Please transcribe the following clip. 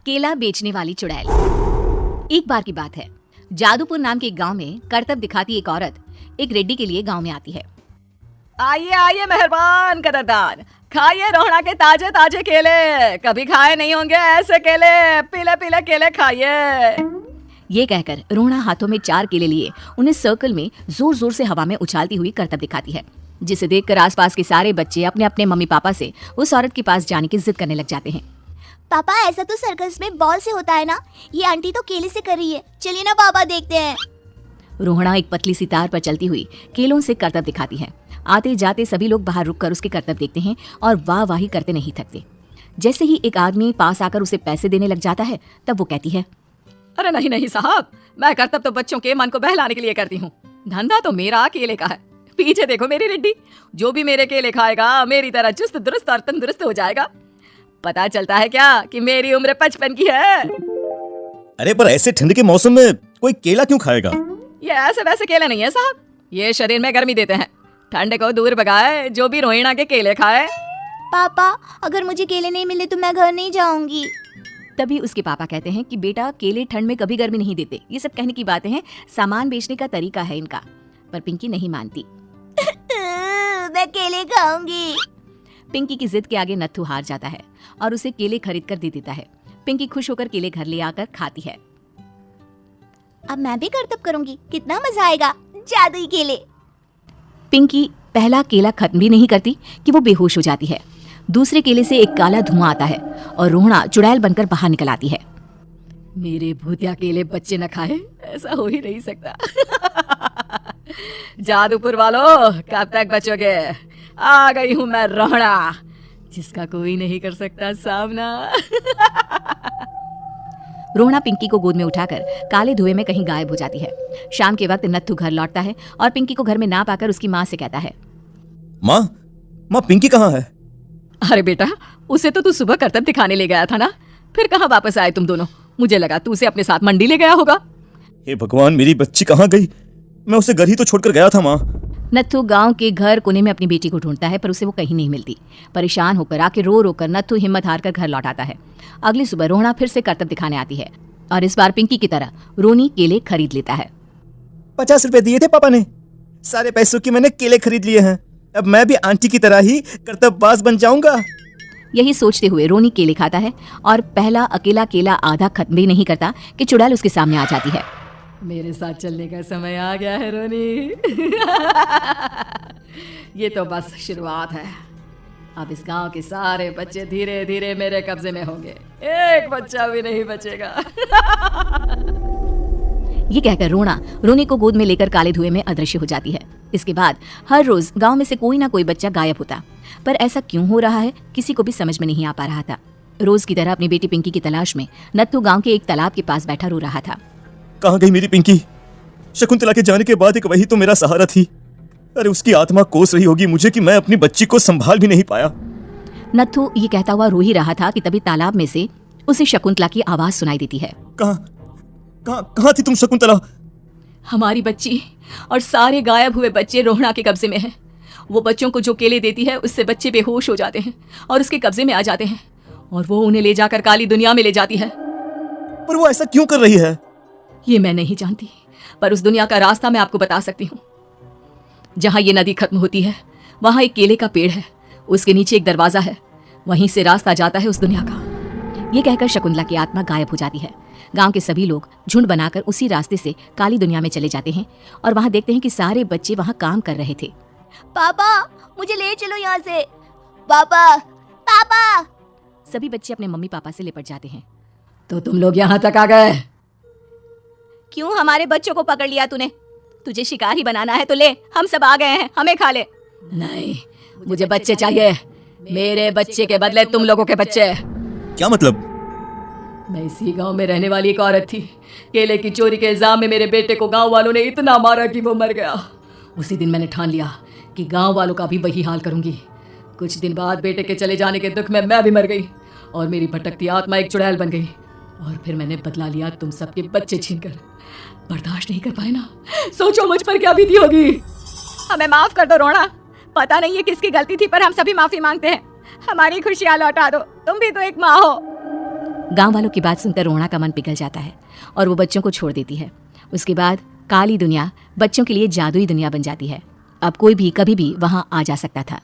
केला बेचने वाली चुड़ैल। एक बार की बात है, जादूपुर नाम के एक गांव में करतब दिखाती एक औरत एक रेड्डी के लिए गांव में आती है। आइए आइए मेहरबान कदरदान, खाइए रोहड़ा के ताजे ताजे केले, कभी खाए नहीं होंगे ऐसे केले, पीले पीले केले खाइए। ये कहकर रोहड़ा हाथों में 4 केले लिए उन्हें सर्कल में जोर जोर से हवा में उछालती हुई करतब दिखाती है, जिसे देखकर आसपास के सारे बच्चे अपने अपने मम्मी पापा से उस औरत के पास जाने की जिद करने लग जाते हैं। पापा ऐसा तो सर्कस में बॉल से होता है ना, ये आंटी तो केले से कर रही है, चलिए ना पापा देखते हैं। रोहड़ा एक पतली सी तार पर चलती हुई केलों से करतब दिखाती है। आते जाते सभी लोग बाहर रुककर उसके करतब देखते हैं और वाह वाही करते नहीं थकते। जैसे ही एक आदमी पास आकर उसे पैसे देने लग जाता है, तब वो कहती है, अरे नहीं नहीं साहब, मैं करतब तो बच्चों के मन को बहलाने के लिए करती हूँ, धंधा तो मेरा केले का है। पीछे देखो मेरी रेड्डी, जो भी मेरे केले खाएगा मेरी तरह चुस्त दुरुस्त और तंदुरुस्त हो जाएगा। पता चलता है क्या कि मेरी उम्र 55 की है। अरे पर ऐसे ठंड के मौसम में कोई केला क्यों खाएगा? ये ऐसे वैसे केले नहीं है साहब, ये शरीर में गर्मी देते हैं, ठंड को दूर भगाए जो भी रोहिणा के केले खाए। पापा अगर मुझे केले नहीं मिले तो मैं घर नहीं जाऊंगी। तभी उसके पापा कहते हैं कि बेटा केले ठंड में कभी गर्मी नहीं देते, ये सब कहने की बातें हैं, सामान बेचने का तरीका है इनका। पर पिंकी नहीं मानती। मैं केले खाऊंगी। पिंकी की जिद के आगे नत्थू हार जाता है और उसे केले खरीद कर दे देता है। पिंकी खुश होकर केले घर ले आकर खाती है। अब मैं भी करतब करूंगी, कितना मजा आएगा, जादुई केले। पिंकी पहला केला खत्म भी नहीं करती कि वो बेहोश हो जाती है। दूसरे केले से एक काला धुआं आता है और रोहड़ा चुड़ैल बनकर बाहर निकल आती है। मेरे भूतिया केले बच्चे न खाए, ऐसा हो ही नहीं सकता। जादूपुर वालों, कब तक बचोगे? आ गई हूँ मैं रोहड़ा, जिसका कोई नहीं कर सकता सामना। रोहड़ा पिंकी को गोद में उठाकर काले धुएं में कहीं गायब हो जाती है। शाम के वक्त नत्थू घर लौटता है और पिंकी को घर में ना पाकर उसकी माँ से कहता है, माँ पिंकी कहाँ है? अरे बेटा, उसे तो तू सुबह करतब दिखाने ले गया था ना, फिर कहाँ वापस आए तुम दोनों? मुझे लगा तू उसे अपने साथ मंडी ले गया होगा। हे भगवान, मेरी बच्ची कहाँ गई? मैं उसे घर ही तो छोड़कर गया था माँ। नत्थू गांव के घर कोने में अपनी बेटी को ढूंढता है, पर उसे वो कहीं नहीं मिलती। परेशान होकर आके रो रो कर नत्थू हिम्मत हार कर घर लौट आता है। अगली सुबह रोहड़ा फिर से करतब दिखाने आती है और इस बार पिंकी की तरह रोनी केले खरीद लेता है। 50 रुपए दिए थे पापा ने, सारे पैसों की मैंने केले खरीद लिए हैं। अब मैं भी आंटी की तरह ही करतबबाज बन जाऊंगा। यही सोचते हुए रोनी केले खाता है और पहला अकेला केला आधा खत्म भी नहीं करता कि चुड़ैल उसके सामने आ जाती है। मेरे साथ चलने का समय आ गया है रोनी। ये तो बस शुरुआत है, अब इस गांव के सारे बच्चे धीरे धीरे मेरे कब्जे में होंगे, एक बच्चा भी नहीं बचेगा। ये कहकर रोना रोनी को गोद में लेकर काले धुएं में अदृश्य हो जाती है। इसके बाद हर रोज गांव में से कोई ना कोई बच्चा गायब होता, पर ऐसा क्यों हो रहा है किसी को भी समझ में नहीं आ पा रहा था। रोज की तरह अपनी बेटी पिंकी की तलाश में नत्थू गांव के एक तालाब के पास बैठा रो रहा था। कहाँ गई मेरी पिंकी? शकुंतला के जाने के बाद एक वही तो मेरा सहारा थी। अरे उसकी आत्मा कोस रही होगी मुझे कि मैं अपनी बच्ची को संभाल भी नहीं पाया। नत्थू ये कहता हुआ रो ही रहा था कि तभी तालाब में से उसे शकुंतला की आवाज सुनाई देती है। कहाँ थी तुम शकुंतला? हमारी बच्ची और सारे गायब हुए बच्चे रोहड़ा के कब्जे में हैं। वो बच्चों को जो केले देती है उससे बच्चे बेहोश हो जाते हैं और उसके कब्जे में आ जाते हैं और वो उन्हें ले जाकर काली दुनिया में ले जाती है। पर वो ऐसा क्यों कर रही है? ये मैं नहीं जानती, पर उस दुनिया का रास्ता मैं आपको बता सकती हूँ। जहाँ ये नदी खत्म होती है वहाँ एक केले का पेड़ है, उसके नीचे एक दरवाजा है, वहीं से रास्ता जाता है उस दुनिया का। ये कहकर शकुंतला की आत्मा गायब हो जाती है। गांव के सभी लोग झुंड बनाकर उसी रास्ते से काली दुनिया में चले जाते हैं और वहाँ देखते हैं कि सारे बच्चे वहाँ काम कर रहे थे। पापा मुझे ले चलो यहाँ से, पापा पापा। सभी बच्चे अपने मम्मी पापा से लिपट जाते हैं। तो तुम लोग यहाँ तक आ गए? क्यों हमारे बच्चों को पकड़ लिया तूने? तुझे शिकार ही बनाना है तो ले, हम सब आ गए हैं, हमें खा ले। नहीं, मुझे बच्चे चाहिए, मेरे बच्चे के बदले तुम लोगों के बच्चे। क्या मतलब? मैं इसी गांव में रहने वाली एक औरत थी। केले की चोरी के इल्जाम में मेरे बेटे को गांव वालों ने इतना मारा कि वो मर गया। उसी दिन मैंने ठान लिया कि गांव वालों का भी वही हाल करूंगी। कुछ दिन बाद बेटे के चले जाने के दुख में मैं भी मर गई और मेरी भटकती आत्मा एक चुड़ैल बन गई। और फिर मैंने बदला लिया तुम सबके बच्चे छीनकर। बर्दाश्त नहीं कर पाए ना, सोचो मुझ पर क्या बीती होगी। हमें माफ कर दो रोहड़ा, पता नहीं ये किसकी गलती थी, पर हम सभी माफी मांगते हैं। हमारी खुशियाँ लौटा दो, तुम भी तो एक माँ हो। गांव वालों की बात सुनकर रोहणा का मन पिघल जाता है और वो बच्चों को छोड़ देती है। उसके बाद काली दुनिया बच्चों के लिए जादुई दुनिया बन जाती है। अब कोई भी कभी भी वहां आ जा सकता था।